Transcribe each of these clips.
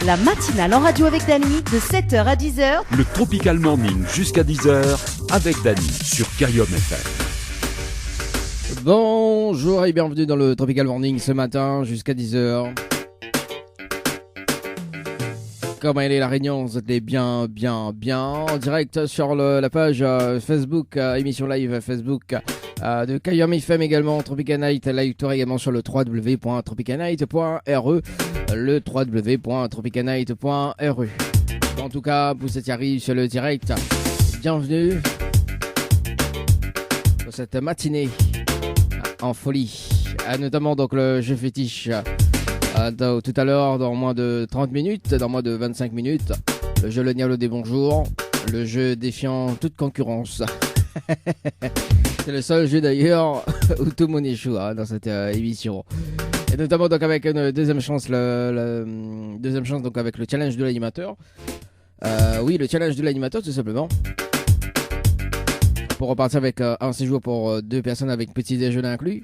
La matinale en radio avec Dany de 7h à 10h. Le Tropical Morning jusqu'à 10h avec Dany sur Kayom FM. Bonjour et bienvenue dans le Tropical Morning ce matin jusqu'à 10h. Comment elle est la Réunion? Vous êtes bien en direct sur la page Facebook, émission live Facebook de Kayom FM également, Tropical Night Live Tour également sur le www.tropicalnight.re, le www.tropicalnight.re. En tout cas, pour ceux qui arrivent sur le direct, bienvenue pour cette matinée en folie, notamment donc le jeu fétiche. Tout à l'heure, dans moins de 30 minutes, dans moins de 25 minutes, le jeu Le Nialo des Bonjours, le jeu défiant toute concurrence. C'est le seul jeu d'ailleurs où tout le monde échoue dans cette émission. Et notamment donc avec une deuxième chance, deuxième chance donc avec le challenge de l'animateur. Oui, le challenge de l'animateur tout simplement. Pour repartir avec un séjour pour 2 personnes avec petit déjeuner inclus.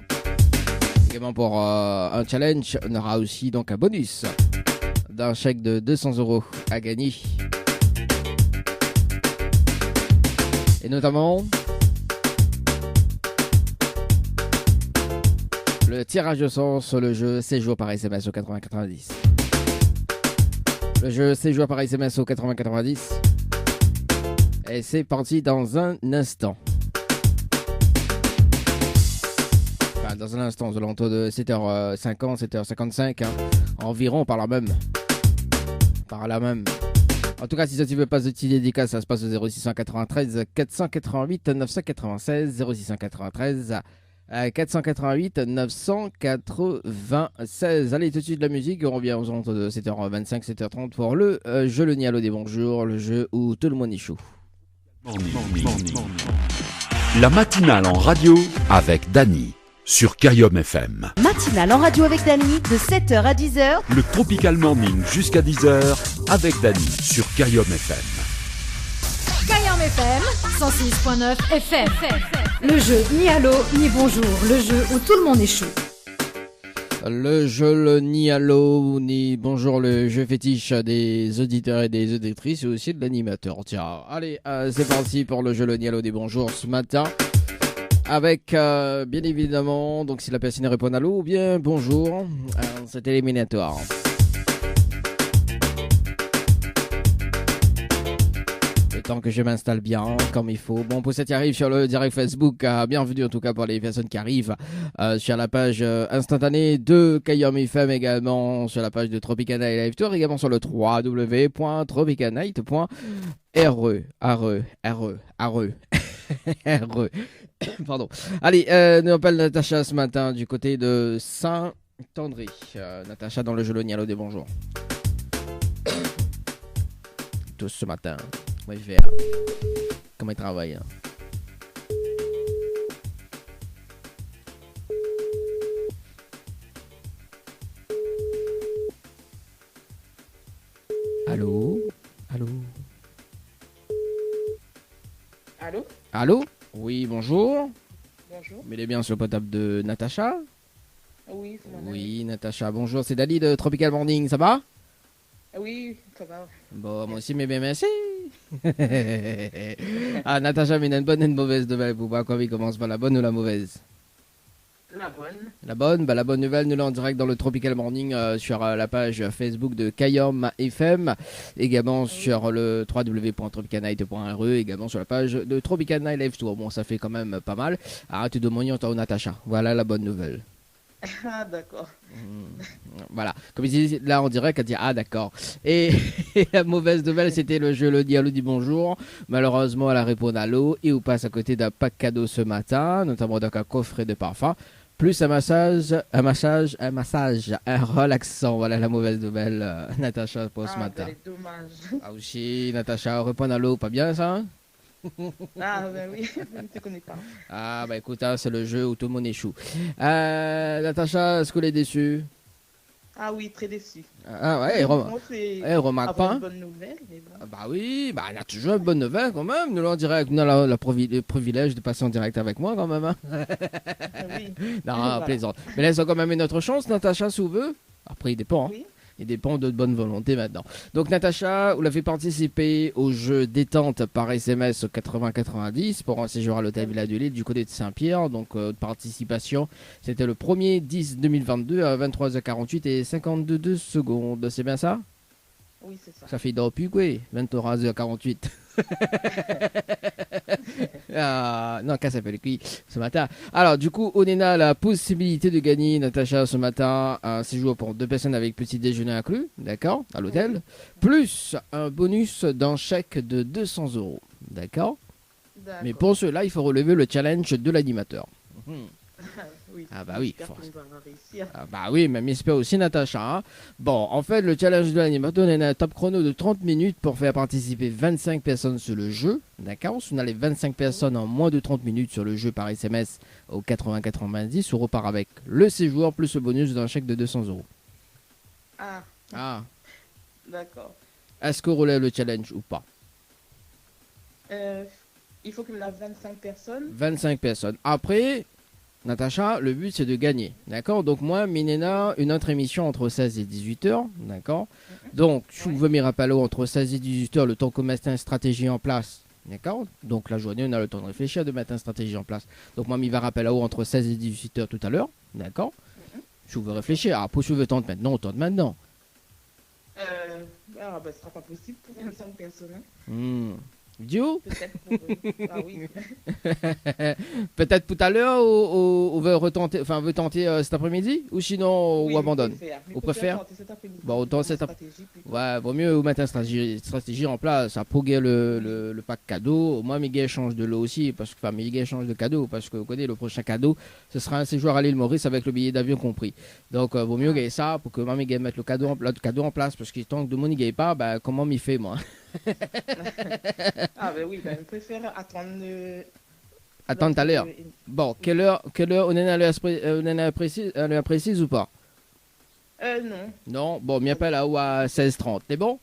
Également pour un challenge, on aura aussi donc un bonus d'un chèque de 200 € à gagner. Et notamment le tirage au sort sur le jeu séjour par SMS au 8090. Le jeu séjour par SMS au 8090. Et c'est parti dans un instant. Dans un instant, aux alentours de 7h50, 7h55, environ par là même. En tout cas, si ça ne veut pas de petite dédicace, ça se passe au 0693 488 996, 0693 488 996. Allez, tout de suite de la musique, on revient aux alentours de 7h25, 7h30 pour le jeu Le Nialo des Bonjours, le jeu où tout le monde est chaud. La matinale en radio avec Dany sur Kayom FM. Matinale en radio avec Dany de 7h à 10h. Le Tropical Morning jusqu'à 10h avec Dany sur Kayom FM. Kayom FM 106.9 FM. Le jeu ni allô ni bonjour, le jeu où tout le monde est chaud. Le jeu le ni allô ni bonjour, le jeu fétiche des auditeurs et des auditrices et aussi de l'animateur. Tiens, allez, c'est parti pour le jeu le ni allô des bonjours ce matin. Avec bien évidemment, donc si la personne répond allô ou bien bonjour, c'est éliminatoire. Le temps que je m'installe bien comme il faut. Bon, pour ceux qui arrivent sur le direct Facebook, bienvenue en tout cas pour les personnes qui arrivent sur la page instantanée de Kayom FM, également sur la page de Tropical Night Live Tour, également sur le www.tropicalnight.re. Pardon. Allez, nous appelle Natacha ce matin du côté de Saint-André. Natacha dans le jeu Le Nialo des Bonjours. Tous ce matin. Comment il fait? Comment il travaille? Allô? Allô? Oui, bonjour. Bonjour. Mais il est bien sur le potable de Natacha? Oui, c'est mon Oui, Natacha, bonjour, c'est Dany de Tropical Morning, ça va? Oui, ça va. Bon, moi aussi, mais bien merci. Ah, Natacha, mais il y a une bonne et une mauvaise nouvelle. Vous voyez quoi, il commence par la bonne ou la mauvaise? La bonne. La bonne, la bonne nouvelle, nous l'en direct dans le Tropical Morning sur la page Facebook de Kayom FM, également sur le www.tropicalnight.re, également sur la page de Tropical Night Live Tour. Bon, ça fait quand même pas mal. Arrête de moignon, t'as Natacha. Voilà la bonne nouvelle. Ah, d'accord. Voilà, comme il dit là on dirait qu'elle dit ah d'accord. Et la mauvaise nouvelle, c'était le jeu Le Nialo dit bonjour. Malheureusement elle a répondu à l'eau et on passe à côté d'un pack cadeau ce matin, notamment donc un coffret de parfum, plus un massage, un relaxant. Voilà la mauvaise nouvelle, Natacha pour ce matin. C'est dommage. Ah aussi, Natacha, répondre à l'eau, pas bien ça? Ah, ben oui, je ne te connais pas. Ah bah écoute, c'est le jeu où tout le monde échoue. Natacha, est-ce que tu es déçue? Ah oui, très déçu. Ah ouais, remarque pas. Une bonne nouvelle, mais bon. Bah oui, bah il y a toujours une bonne nouvelle quand même. Nous, en direct, nous avons le privilège de passer en direct avec moi quand même. Hein. Oui. Non, Voilà. plaisante. Mais laisse quand même une autre chance, Natacha, si vous veut. Après, il dépend. Hein. Oui. Il dépend de bonne volonté maintenant. Donc Natacha, vous l'avez participé au jeu détente par SMS au 80-90 pour un séjour à l'hôtel Villa du Lille du côté de Saint-Pierre. Donc participation, c'était le 1er 10 2022 à 23h48 et 52 secondes. C'est bien ça? Oui, c'est ça. Ça fait depuis quoi? 23h48. Non, qu'à s'appelle qui ce matin. Alors, du coup, on a la possibilité de gagner, Natacha, ce matin, un séjour pour 2 personnes avec petit déjeuner inclus, d'accord, à l'hôtel, plus un bonus d'un chèque de 200 €, d'accord. D'accord. Mais pour cela, il faut relever le challenge de l'animateur. Oui. Ah bah oui, J'espère qu'on va réussir. Ah bah oui, mais j'espère aussi Natacha. Hein. Bon, en fait, le challenge de l'animateur, on a un top chrono de 30 minutes pour faire participer 25 personnes sur le jeu. D'accord? Si on a les 25 personnes en moins de 30 minutes sur le jeu par SMS au 80-90, on repart avec le séjour plus le bonus d'un chèque de 200 €. Ah, d'accord. Est-ce qu'on relève le challenge ou pas? Il faut qu'il y ait 25 personnes. 25 personnes. Après, Natacha, le but c'est de gagner. D'accord? Donc moi, Minena, une autre émission entre 16 et 18h. D'accord? Donc, je veux me rappeler entre 16 et 18h, le temps qu'on mette une stratégie en place. D'accord? Donc la journée, on a le temps de réfléchir, de mettre une stratégie en place. Donc moi, je vais rappeler entre 16 et 18h tout à l'heure. D'accord? Je veux réfléchir. Après, je veux tenter maintenant, on tente maintenant. Ce sera pas possible pour 25 personnes. Idiot? Peut-être pour... ah oui. Peut-être tout à l'heure ou veut retenter, enfin veut tenter cet après-midi ou sinon Oui, ou abandonne. On préfère tenter cet après-midi. Bon, autant cet ouais, vaut mieux mettre une stratégie en place. Ça pour le pack cadeau. Moi, Miguel change de lot aussi parce que Miguel change de cadeau parce que vous connaissez le prochain cadeau, ce sera un séjour à l'île Maurice avec le billet d'avion compris. Donc vaut mieux gagner ça pour que Miguel mette le cadeau en place parce qu'il tant que de mon n'y pas, bah comment m'y fait moi? Ah ben oui, je préfère attendre. Attendre tout à l'heure. Bon, quelle heure on est à l'heure précise ou pas? Non. Non, bon, m'y appelle à 16h30, t'es bon?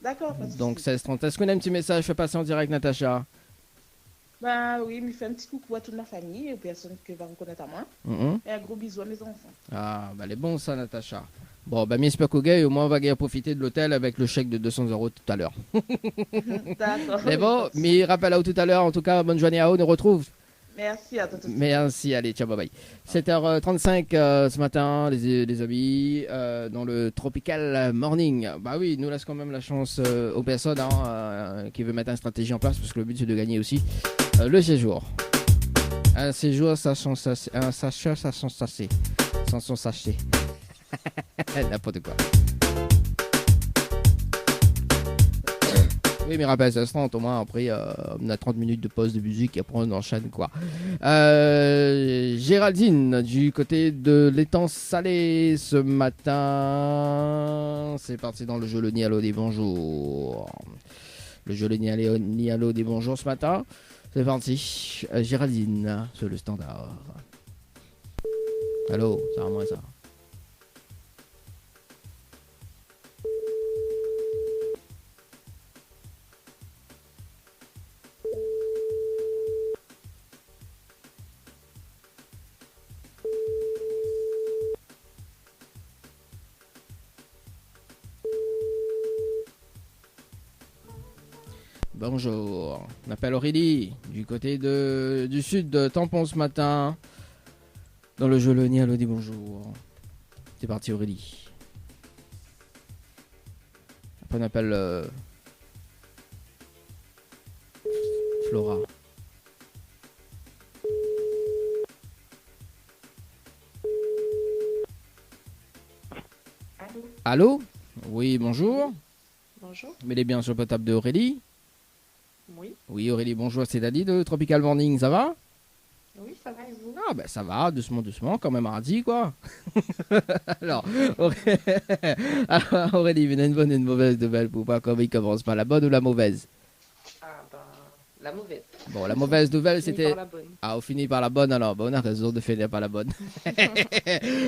D'accord. Donc 16h30. Est-ce qu'on a un petit message fait passer en direct, Natacha? Ben oui, il me fait un petit coucou à toute ma famille, aux personnes que va reconnaître à moi. Et un gros bisou à mes enfants. Ah, bah elle est bon ça, Natacha. Bon, bah j'espère qu'au gars, au moins on va profiter de l'hôtel avec le chèque de 200 € tout à l'heure. D'accord. Mais bon, mais rappelle à tout à l'heure, en tout cas, bonne journée à vous, on nous retrouve. Merci à toi. Merci, allez, ciao, bye bye. 7h35 ce matin, les amis, dans le Tropical Morning. Bah oui, nous laisse quand même la chance aux personnes qui veulent mettre une stratégie en place parce que le but c'est de gagner aussi le séjour. Un séjour, ça sent sachet. Un sachet, ça sent sachet. Sans son sachet. N'importe quoi. Oui, mais rappelle, ça se rend au moins. Après, on a 30 minutes de pause de musique et après on enchaîne quoi. Géraldine, du côté de l'étang salé ce matin. C'est parti dans le jeu le Nialo des bonjours. Le jeu le Nialo des bonjours ce matin. C'est parti. Géraldine, sur le standard. Allô, ça va moi ça. Bonjour, on m'appelle Aurélie, du côté du sud de Tampon ce matin. Dans le jeu le Nialo dit bonjour. C'est parti Aurélie. Après on appelle Flora. Allô? Oui, bonjour. Bonjour. Mais les bien sur le portable de Aurélie. Oui. Oui, Aurélie, bonjour, c'est Dadi de Tropical Morning, ça va? Oui, ça va et vous? Ah, ben ça va, doucement, quand même mardi, quoi. Alors, Aurélie, il y a une bonne et une mauvaise nouvelle pour pas comment il commence par la bonne ou la mauvaise? Ah, la mauvaise. Bon, la mauvaise nouvelle, c'était... La bonne. Ah, on finit par la bonne, alors on a raison de finir par la bonne.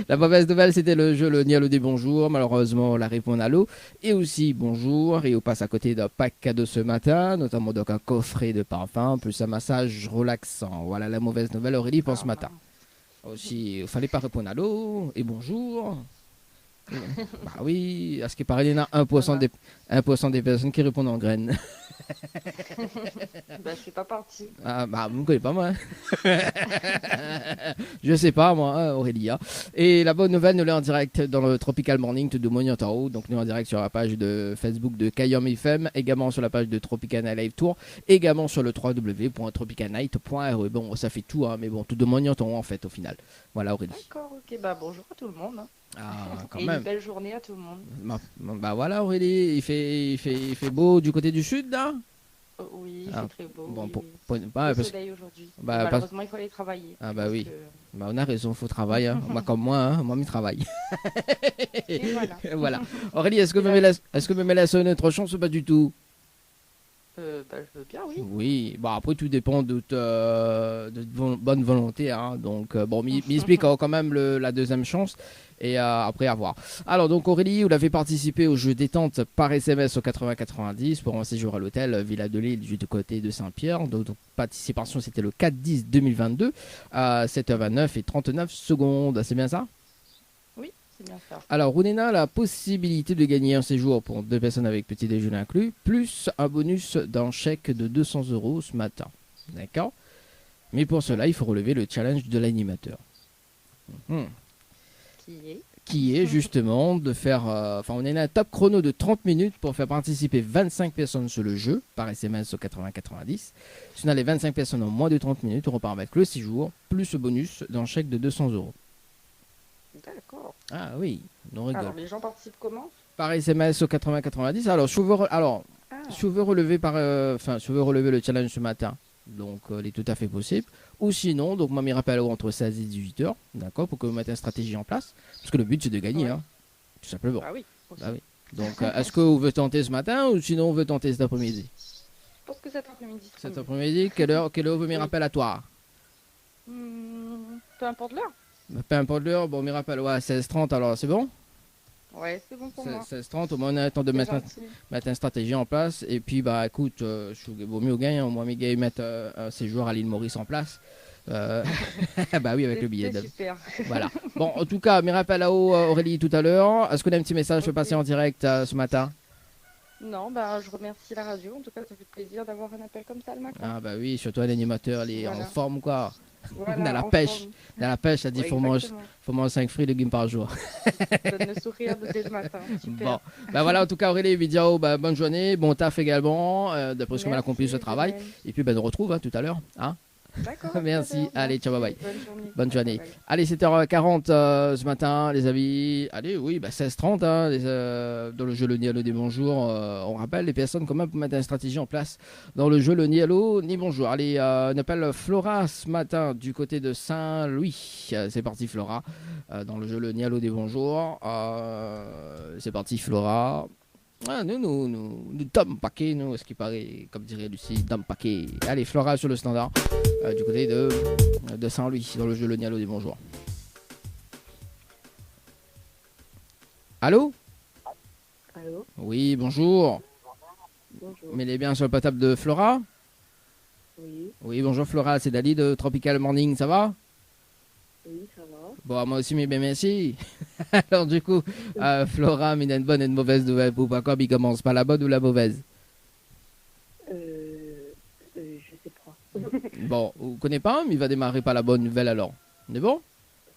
La mauvaise nouvelle, c'était le jeu le Nialo des bonjours. Malheureusement, la réponse à l'eau. Et aussi, bonjour. Et on passe à côté d'un pack cadeau ce matin, notamment donc un coffret de parfum, plus un massage relaxant. Voilà la mauvaise nouvelle, Aurélie, pour ce matin. Aussi, il fallait pas répondre à l'eau et bonjour. Bah oui, à ce qui paraît, il y en a 1% des personnes qui répondent en graines. Je suis pas partie. Ah, bah, vous ne connaissez pas moi. Je sais pas moi, Aurélia. Et la bonne nouvelle, nous l'est en direct dans le Tropical Morning de Mognantaro. Donc nous en direct sur la page de Facebook de Kayom FM, également sur la page de Tropicana Live Tour, également sur le www.tropicanight.re. Bon, ça fait tout, hein, mais bon, tout de Mognantaro en fait au final. Voilà Aurélie. D'accord, ok, bonjour à tout le monde. Hein. Ah, quand Et même. une belle journée à tout le monde. Bah voilà Aurélie, il fait beau du côté du sud là. Oui, c'est très beau. Bon, oui. Pas, Le soleil aujourd'hui. Bah, malheureusement, il faut aller travailler. Ah bah oui. Bah, on a raison, il faut travailler. Hein. Moi comme moi, hein, moi, je travaille. Et voilà. Voilà. Aurélie, est-ce que vous me laissez une autre chance ou pas du tout? Je veux bien, oui. Oui, bon, après tout dépend de bonne volonté. Hein. Donc, bon, m'explique quand même la deuxième chance et après à voir. Alors, donc Aurélie, vous l'avez participé au jeu détente par SMS au 80-90 pour un séjour à l'hôtel Villa de Lille du côté de Saint-Pierre. Donc, participation, c'était le 4-10-2022 à 7h29 et 39 secondes. C'est bien ça? C'est bien ça. Alors, Rounena a la possibilité de gagner un séjour pour 2 personnes avec petit déjeuner inclus, plus un bonus d'un chèque de 200 € ce matin. D'accord? Mais pour cela, il faut relever le challenge de l'animateur. Qui est justement de faire... on est à un top chrono de 30 minutes pour faire participer 25 personnes sur le jeu par SMS au 80-90. Si on a les 25 personnes en moins de 30 minutes, on repart avec le séjour, plus le bonus d'un chèque de 200 €. D'accord. Ah oui, on rigole. Alors, les gens participent comment? Par SMS au 80-90. Alors, si vous veux relever le challenge ce matin, donc il est tout à fait possible. Ou sinon, donc moi, je rappelle entre 16 et 18 h, d'accord, pour que vous mettiez une stratégie en place. Parce que le but, c'est de gagner, hein, tout simplement. Ah oui. Bah oui. Donc, est-ce que vous voulez tenter ce matin ou sinon, vous voulez tenter cet après-midi? Je pense que cet après-midi. Cet après-midi, quelle heure vous me rappelle à toi? Peu importe l'heure. Peu importe l'heure, bon, on me rappelle, 16h30, alors c'est bon? Ouais, c'est bon pour moi. 16h30, au moins on a le temps de mettre une stratégie en place. Et puis, bah écoute, vaut mieux gagner. Au moins, mes gars, ils mettent un séjour à l'île Maurice en place. Bah oui, avec le billet. Super. Voilà. Bon, en tout cas, mes rappels à Aurélie tout à l'heure. Est-ce qu'on a un petit message à passer en direct ce matin? Non, je remercie la radio. En tout cas, ça fait plaisir d'avoir un appel comme ça le matin. Ah bah oui, surtout l'animateur, il est en forme, quoi. Voilà, dans la pêche, ça dit faut manger 5 fruits de légumes par jour. Donne le sourire dès le matin. Super. Bon, voilà, en tout cas Aurélie Vidiao, bonne journée, bon taf également, d'après ce qu'on a accompli ce travail. Et puis on retrouve tout à l'heure. Hein. D'accord. Merci, allez, ciao, bye bye. Bonne journée. Bye bye. Allez, 7h40 ce matin, les amis. Allez, oui, 16h30, dans le jeu Le Nialo des Bonjours. On rappelle les personnes quand même pour mettre une stratégie en place dans le jeu Le Nialo ni Bonjour. Allez, on appelle Flora ce matin du côté de Saint-Louis. C'est parti, Flora, dans le jeu Le Nialo des Bonjours. C'est parti, Flora. Ah, nous dom paquet, nous, ce qui paraît, comme dirait Lucie, dom paquet. Allez, Flora sur le standard, du côté de Saint-Louis, dans le jeu Le Nialo des Bonjours. Allô? Allô? Oui, bonjour. Bonjour. Mais les bien sur le potable de Flora? Oui. Oui, bonjour Flora, c'est Dali de Tropical Morning, ça va? Oui, ça va. Bon, moi aussi, mais bien merci. Alors, du coup, Flora, il y a une bonne et une mauvaise nouvelle. Pourquoi il commence par la bonne ou la mauvaise? Je sais pas. Bon, vous ne connaissez pas, mais il va démarrer par la bonne nouvelle alors. On est bon?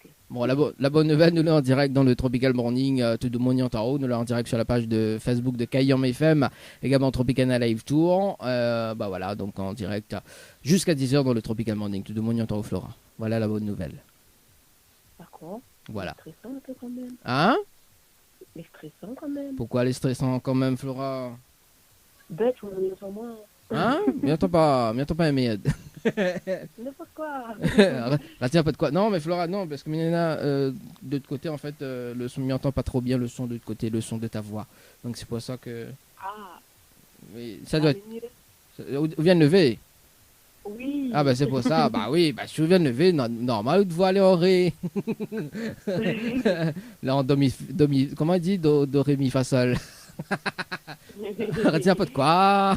Okay. Bon, la bonne nouvelle, nous l'avons en direct dans le Tropical Morning tout de Mognantaro. Nous l'avons en direct sur la page de Facebook de Kayom FM, également Tropicana Live Tour. Voilà, donc en direct jusqu'à 10h dans le Tropical Morning tout de Mognantaro, Flora. Voilà la bonne nouvelle. D'accord. Voilà. C'est stressant un peu quand même. Hein? Mais stressant quand même. Pourquoi elle est stressante quand même, Flora? Bête, on en est sur moi. Hein? M'y pas un merde. N'importe quoi. Retiens pas de quoi. Non, mais Flora, non, parce que Milena, de l'autre côté, en fait, le son, m'y entend pas trop bien le son de l'autre côté, le son de ta voix. Donc c'est pour ça que. Ah. Mais ça doit être. Où vient de lever? Oui. Ah, bah c'est pour ça. Bah oui, bah si tu viens de lever, normal, tu dois aller en ré. Là, en comment il dit? Do, ré, mi, fa, sol. Retiens pas de quoi.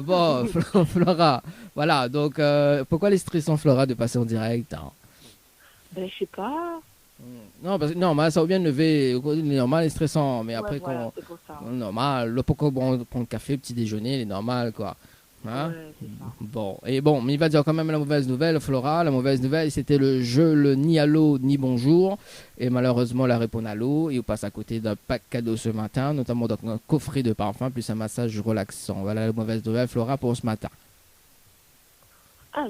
Bon, Flora. Voilà, donc pourquoi les stressants, Flora, de passer en direct, hein? Je sais pas. Non, parce que normal, ça va bien lever, normal et stressant, mais après voilà, c'est pour ça. normal, le pourquoi prendre café, petit déjeuner, il est normal quoi. Hein? Ouais, c'est ça. Bon, mais il va dire quand même la mauvaise nouvelle, Flora. La mauvaise nouvelle, c'était le jeu, le ni allô ni bonjour, et malheureusement, la réponse à l'eau, et on passe à côté d'un pack cadeau ce matin, notamment donc un coffret de parfum plus un massage relaxant. Voilà la mauvaise nouvelle, Flora, pour ce matin. Ah,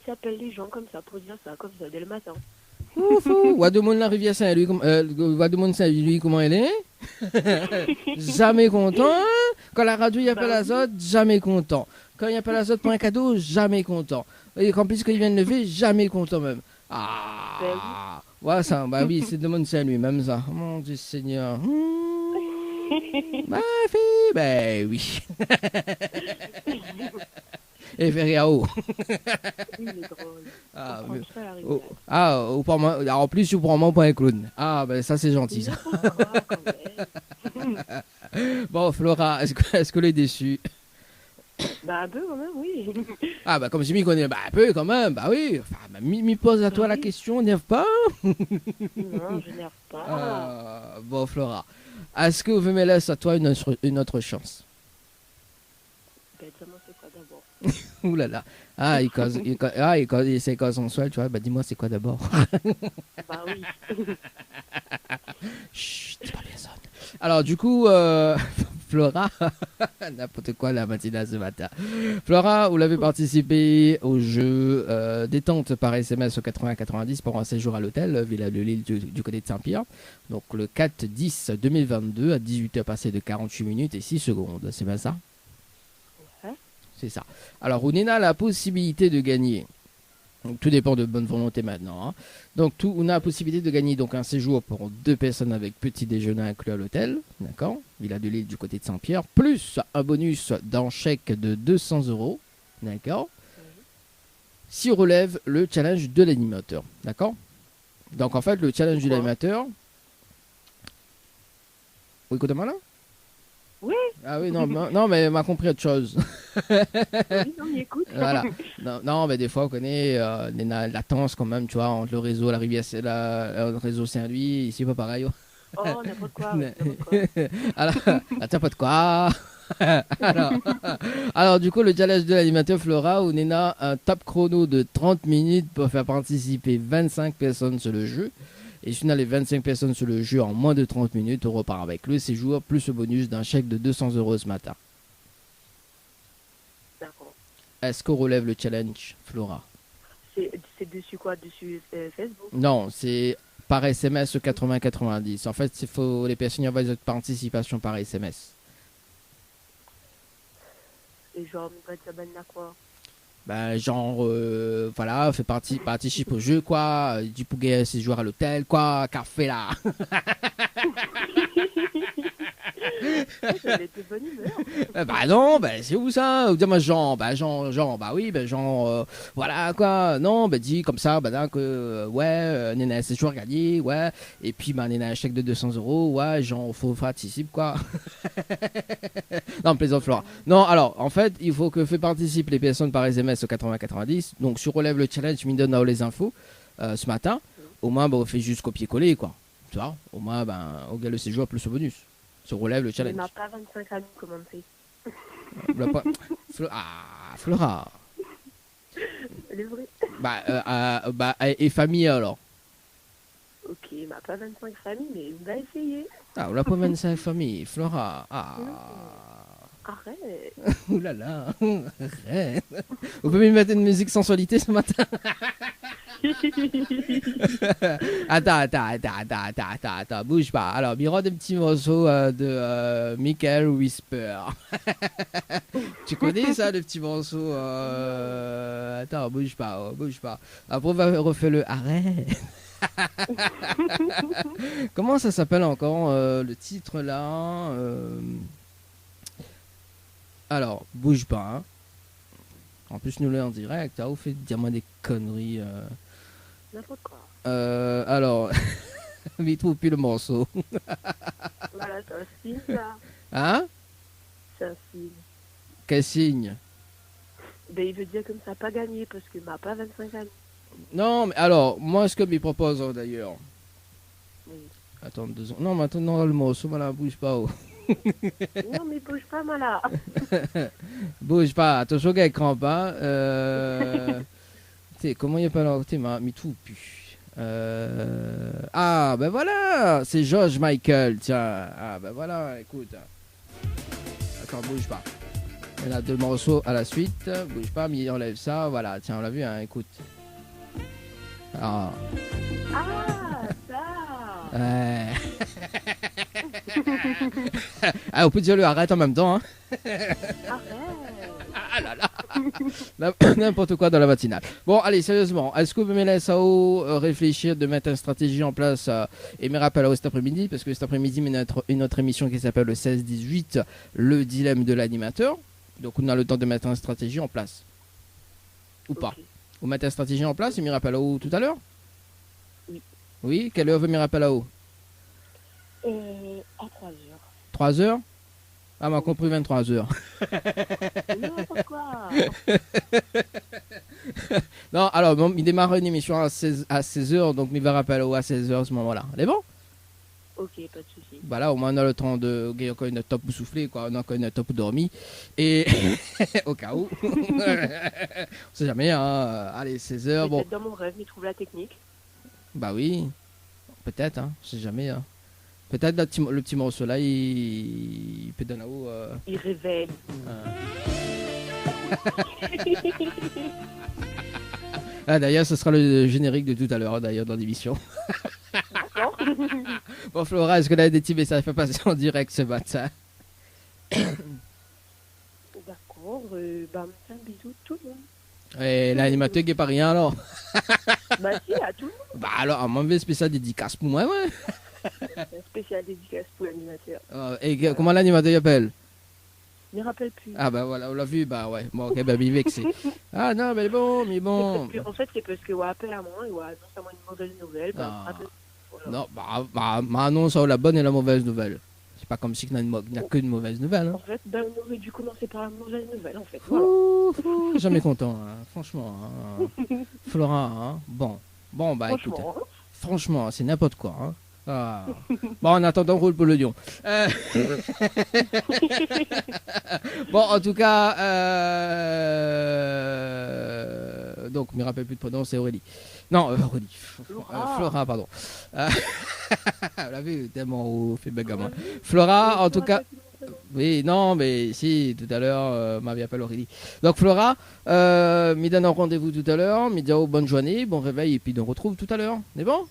j'appelle les gens comme ça pour dire ça, comme ça, dès le matin. Wademoun la rivière Saint-Louis, Wademoun Saint-Louis, comment elle est? Jamais content. Quand la radio y appelle Azote, jamais content. Quand il appelle Azote pour un cadeau, jamais content. Et qu'en plus, quand il vient de lever, jamais content même. Ah, voilà ça, bah oui, c'est de mon Saint-Louis, même ça. Mon Dieu Seigneur. Ma fille, ben oui. Et Ferriao. Il est drôle. Ah, On mais- prend ça à la oh, rivière. ah, en plus, tu prends moi pour un clown. Ah, ben ça, c'est gentil, ça. Ah, quand même. Bon, Flora, est-ce que l'est déçu? Bah, un peu quand même, oui. Ah, bah, comme je m'y connais, bah, un peu quand même, bah oui. Enfin, bah, m'y pose à toi la question, n'erve pas. Non, je n'erve pas. Bon, Flora, est-ce que vous me laissez à toi une autre chance? Ben, dis-moi, c'est quoi d'abord? Ouh là là. Ah, il c'est quoi sensuel, tu vois. Bah, dis-moi, c'est quoi d'abord? Bah oui. Chut, dis pas personne. Alors, du coup, Flora, n'importe quoi la matinale ce matin. Flora, vous l'avez participé au jeu détente par SMS au 80-90 pour un séjour à l'hôtel Villa de Lille du côté de Saint-Pierre. Donc, le 4-10-2022 à 18h passé de 48 minutes et 6 secondes. C'est bien ça? Ouais. C'est ça. Alors, Ounena a la possibilité de gagner. Donc, tout dépend de bonne volonté maintenant. Hein. Donc, on a la possibilité de gagner donc un séjour pour 2 personnes avec petit déjeuner inclus à l'hôtel. D'accord? Villa de Lille du côté de Saint-Pierre. Plus un bonus d'un chèque de 200 €. D'accord? Si on relève le challenge de l'animateur. D'accord? Donc, en fait, le challenge de l'animateur. Oui, écoutez-moi là? Oui. Ah oui, non, mais elle m'a compris autre chose. Oui, on y écoute. Voilà. Non, mais des fois, on connaît les latences quand même, tu vois, entre le réseau, la rivière, le réseau Saint-Louis, ici, pas pareil. Oh, n'importe quoi. N'importe quoi. Alors, attends, pas de quoi. alors, du coup, le challenge de l'animateur Flora, où on a un top chrono de 30 minutes pour faire participer 25 personnes sur le jeu. Et si on a les 25 personnes sur le jeu en moins de 30 minutes, on repart avec le séjour plus le bonus d'un chèque de 200 € ce matin. D'accord. Est-ce qu'on relève le challenge, Flora? C'est dessus quoi? Dessus Facebook? Non, c'est par SMS 80-90. En fait, il faut les personnes envoient de participation par SMS. Et genre, on va dire ben là quoi? Ben, genre, voilà, participe au jeu, quoi. Du pouget, c'est jouer à l'hôtel, quoi. Café, là. J'avais de bonne humeur. Bah non, ben c'est où ça? Ou dis-moi Jean, bah oui, ben Jean, voilà quoi. Non, ben dis comme ça, ben que ouais, Néna c'est toujours gagné, ouais. Et puis ben Néna un chèque de 200 €, ouais, Jean faut participer quoi. Non, plaisante Flora. Non, alors en fait, il faut que participent les personnes par SMS au 80-90. Donc si on relève le challenge, me donne les infos ce matin. Au moins, ben on fait juste copier-coller quoi. Tu vois? Au moins, ben on gagne le séjour plus le bonus. Se relève le Il challenge. n'a pas 25 amis, comment on fait? Flora. Elle est vraie. Et famille alors? Ok, il n'a pas 25 familles, mais on va essayer. Ah, on l'a pas 25 familles, Flora. Ah. Arrête. Ouh là là. Arrête. Vous pouvez me mettre une musique sensualité ce matin? Attends, bouge pas. Alors, il y aura des petits morceaux de Michael Whisper. Tu connais ça, le petit morceau Attends, bouge pas. Après, on va refaire le arrête. Comment ça s'appelle encore le titre là Alors, bouge pas. Hein. En plus, nous l'avons en direct. Vous faites dire-moi des conneries. N'importe quoi. Alors, il trouve plus le morceau. Voilà, c'est un signe, là. Hein? C'est un signe. Quel signe? Ben, il veut dire que ça n'a pas gagné parce qu'il n'a pas 25 amis. Non, mais alors, moi, ce que me propose d'ailleurs, Attends 2 secondes. Non, maintenant le morceau, voilà, bouge pas. Oh. Non, mais bouge pas, moi, là. Bouge pas, attention qu'elle crampe, hein. Comment il n'y a pas là? M'a mis tout pu. Ah, ben voilà, c'est George Michael, tiens. Ah, ben voilà, écoute. Attends, bouge pas. Il y en a 2 morceaux à la suite. Bouge pas, mais il enlève ça. Voilà, tiens, on l'a vu, hein, écoute. Ah. Ah, ça. Ah, on peut dire le arrête en même temps, hein. Ah là là. N'importe quoi dans la matinale. Bon, allez, sérieusement, est-ce que vous me laissez réfléchir de mettre une stratégie en place et me rappeler cet après-midi, parce que cet après-midi, il y a une autre émission qui s'appelle le 16-18, le dilemme de l'animateur. Donc, on a le temps de mettre une stratégie en place. Ou pas. Vous mettez une stratégie en place et me rappelle tout à l'heure? Oui. Oui, quelle heure vous me rappelle à 3h. 3h? Ah, m'a compris 23h. Non, pourquoi? Non, alors, bon, il démarre une émission à 16h, donc il va rappeler à 16h à ce moment-là. Elle est bon? Ok, pas de soucis. Voilà, au moins on a le temps de gagner encore une top pour souffler, quoi. On a encore une top pour dormir. Et au cas où. On sait jamais, hein. Allez, 16h. Bon. Peut-être dans mon rêve, il trouve la technique. Bah oui. Peut-être, hein. On sait jamais, hein. Peut-être le petit morceau là, il peut donner où. Il révèle. Ah, d'ailleurs, ce sera le générique de tout à l'heure, d'ailleurs, dans l'émission. D'accord. Bon, Flora, est-ce que là, des petits messages peuvent passer en direct ce matin? D'accord. Bah, un bisou tout le monde. Et l'animateur qui est pas rien, alors? Bah, si, à tout le monde. Bah, alors, on m'envoie spécial dédicace pour moi, ouais. Un spécial dédicace pour l'animateur. Et comment l'animateur appelle? Je ne me rappelle plus. Ah bah voilà, on l'a vu, bah ouais. Bon, ok, bah il est vexé. Ah non, mais bon, mais bon. En fait, c'est parce que on appelle à moi et on annonce à moi une mauvaise nouvelle. Bah, Ah. voilà. Non, bah annonce la bonne et la mauvaise nouvelle. C'est pas comme si il n'y a que de mauvaises nouvelles. Hein. En fait, ben, on aurait dû commencer par la mauvaise nouvelle, en fait. Voilà. Jamais content, hein. Franchement. Hein. Flora, hein. Bon, bah écoute. Franchement, c'est n'importe quoi, hein. Ah. Bon, en attendant, roule pour le lion. Bon, en tout cas, donc, je ne me rappelle plus de prénom, c'est Aurélie. Non, Aurélie. Flora, pardon. On l'a vu, tellement au fait gamin. Flora, en tout cas. Oui, non, mais si, tout à l'heure, m'avait appelé Aurélie. Donc, Flora, me donne un rendez-vous tout à l'heure, me dit bonne journée, bon réveil, et puis on retrouve tout à l'heure. C'est bon?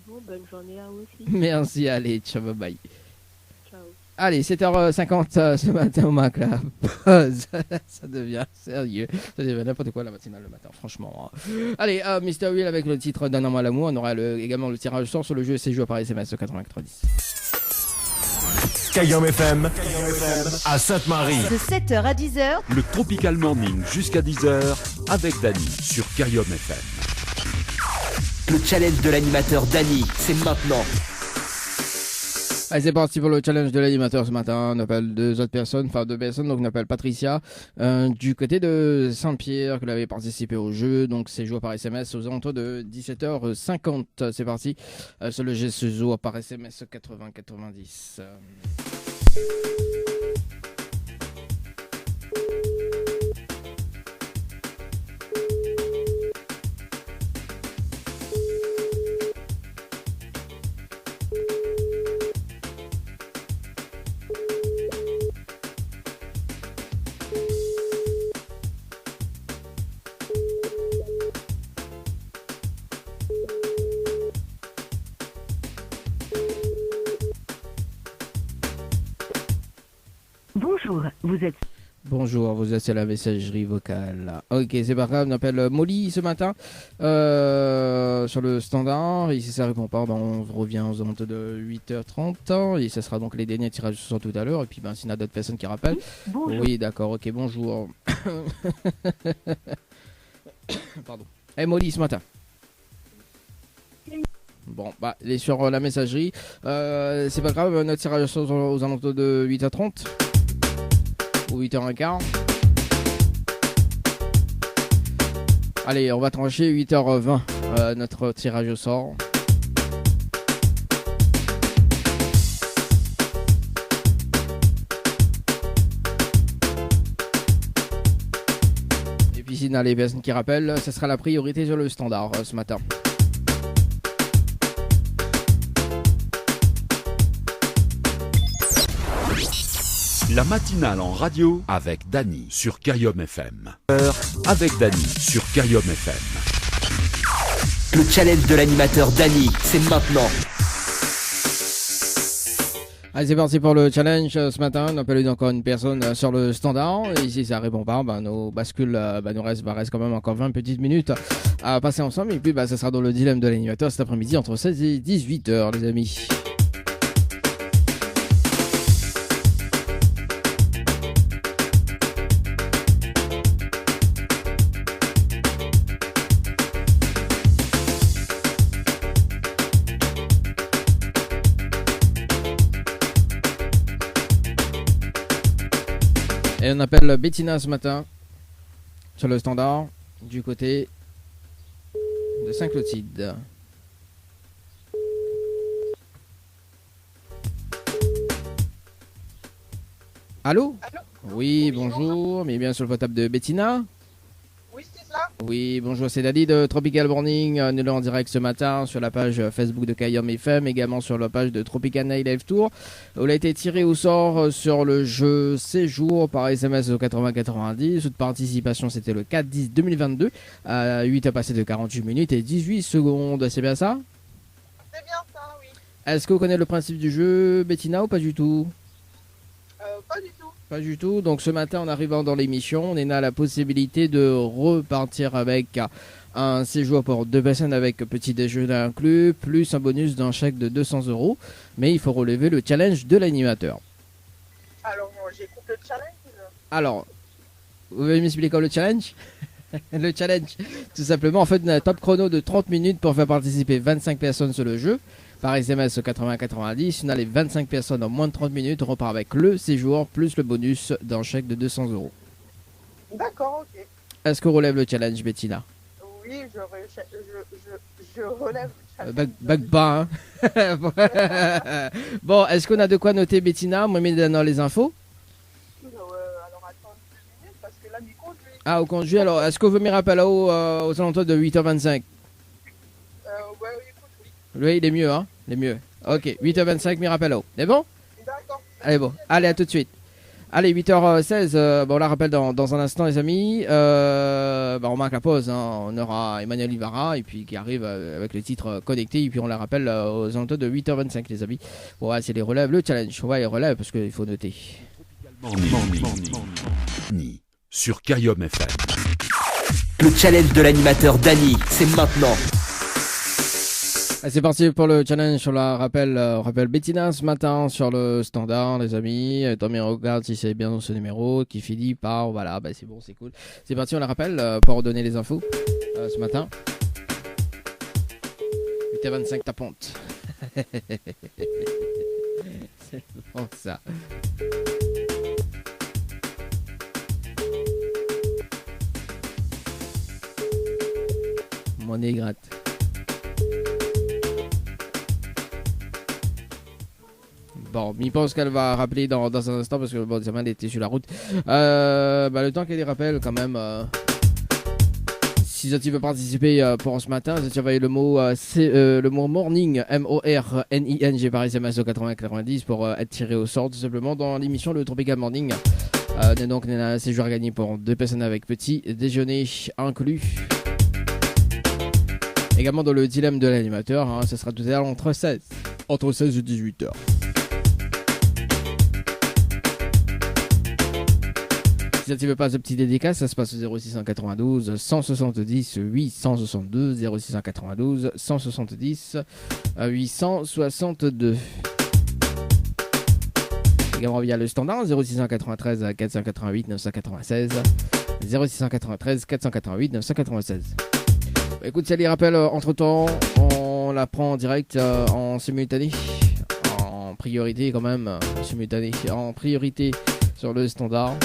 Bon, bonne journée à vous aussi. Merci, allez, ciao, bye bye. Ciao. Allez, 7h50 ce matin au Mac, la pause. Ça devient sérieux. Ça devient n'importe quoi la matinale le matin, franchement. Allez, Mr. Will avec le titre Donne-moi l'amour. On aura également le tirage au sort sur le jeu C'est joué par SMS au 90. Kayam FM à Sainte-Marie. De 7h à 10h, Le Tropical Morning jusqu'à 10h avec Dany sur Kayam FM. Le challenge de l'animateur Dany, c'est maintenant. Allez, c'est parti pour le challenge de l'animateur ce matin. On appelle deux personnes, donc on appelle Patricia du côté de Saint-Pierre qui avait participé au jeu. Donc c'est joué par SMS aux alentours de 17h50. C'est parti. Sur le jeu se joue par SMS 80-90. Bonjour, vous êtes sur la messagerie vocale. Ok, c'est pas grave, on appelle Molly ce matin sur le standard. Et si ça répond pas, on revient aux alentours de 8h30. Et ça sera donc les derniers tirages ce soir tout à l'heure. Et puis s'il y a d'autres personnes qui rappellent. Bonjour. Oui, d'accord, ok, bonjour. Pardon. Hey Molly ce matin. Bon, elle est sur la messagerie. C'est pas grave, notre tirage aux alentours de 8h30. Ou 8h15. Allez, on va trancher 8h20 notre tirage au sort. Ici, dans les personnes qui rappellent, ce sera la priorité sur le standard ce matin. La matinale en radio avec Dany sur Kayom FM. Avec Dany sur Kayom FM. Le challenge de l'animateur Dany, c'est maintenant. Allez, c'est parti pour le challenge ce matin. On appelle encore une personne sur le standard. Et si ça répond pas, nos bascules, nous reste quand même encore 20 petites minutes à passer ensemble. Et puis, ça sera dans le dilemme de l'animateur cet après-midi entre 16 et 18h, les amis. Et on appelle Bettina ce matin sur le standard du côté de Saint-Clotilde. Allô? Oui, bonjour, mais bien sur le portable de Bettina. Oui, c'est ça. Oui, bonjour, c'est Dany de Tropical Morning. Nous sommes en direct ce matin sur la page Facebook de Kayom FM, également sur la page de Tropical Night Live Tour. On a été tiré au sort sur le jeu Séjour par SMS au 80-90. Toute participation, c'était le 4-10-2022. 8 à passer de 48 minutes et 18 secondes. C'est bien ça? C'est bien ça, oui. Est-ce que vous connaissez le principe du jeu, Bettina, ou pas du tout? Pas du tout. Pas du tout. Donc ce matin, en arrivant dans l'émission, on est à la possibilité de repartir avec un séjour pour 2 personnes avec petit déjeuner inclus, plus un bonus d'un chèque de 200 €. Mais il faut relever le challenge de l'animateur. Alors, j'écoute le challenge. Alors, vous pouvez m'expliquer quoi le challenge? Le challenge, tout simplement, en fait, on a un top chrono de 30 minutes pour faire participer 25 personnes sur le jeu. Par SMS 80-90, on a les 25 personnes en moins de 30 minutes, on repart avec le séjour plus le bonus d'un chèque de 200 €. D'accord, ok. Est-ce qu'on relève le challenge, Bettina? Oui, je relève le challenge. Bac bas, hein. Bon, est-ce qu'on a de quoi noter, Bettina? Moi, je dans les infos. Alors, attends 2 minutes, parce que là, il conduit. Ah, au conduit, alors, est-ce qu'on veut me rappeler aux alentours de 8h25? Ouais, écoute, oui. Oui, il est mieux, hein? Il est mieux. Ok, 8h25, Mirapello. C'est bon? D'accord. Allez, bon. Allez, à tout de suite. Allez, 8h16. On la rappelle dans un instant, les amis. On marque la pause. Hein. On aura Emmanuel Ivara, et puis qui arrive avec le titre connecté. Et puis on la rappelle aux alentours de 8h25, les amis. Bon, ouais, c'est les relèves, le challenge. On va les relèves parce qu'il faut noter. Dany sur Kayom FM. Le challenge de l'animateur Dany, c'est maintenant. C'est parti pour le challenge sur la rappel Bettina ce matin sur le standard, les amis. Tommy regarde si c'est bien ce numéro qui finit par voilà, c'est bon, c'est cool. C'est parti, on la rappelle pour redonner les infos ce matin. 8h25 ta ponte. C'est bon ça. Monnaie gratte. Bon, il pense qu'elle va rappeler dans un instant parce que bon, elle était sur la route. Le temps qu'elle y rappelle quand même. Si tu veux participer pour ce matin, tu envoyer le mot morning, MORNING par SMS au 80-90 pour être tiré au sort tout simplement dans l'émission Le Tropical Morning. Donc on a un séjour à gagner pour 2 personnes avec petit déjeuner inclus. Également dans le dilemme de l'animateur, hein, ce sera tout à l'heure entre 16 et 18h. Si tu veux pas ce petit dédicace, ça se passe au 0692 170 862 0692 170 862. Également via le standard 0693 488 996 0693 488 996. Écoute, ça les rappelle entre temps, on la prend en direct en simultané, en priorité quand même, simultané, en priorité sur le standard.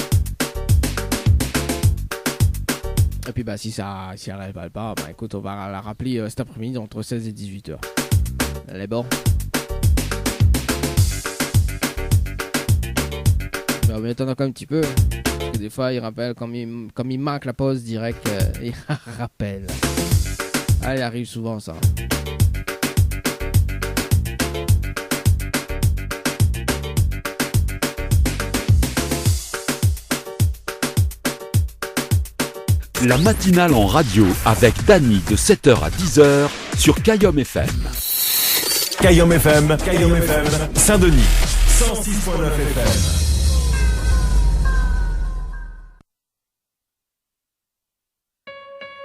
Et puis si elle répète pas, écoute, on va la rappeler cet après-midi entre 16 et 18h. Elle est bon. m'étonne encore un petit peu. Parce que des fois, il rappelle, comme il marque la pause direct, il rappelle. Ah, il arrive souvent ça. La matinale en radio avec Dany de 7h à 10h sur Kayom FM. Kayom FM, Saint-Denis, 106.9 FM.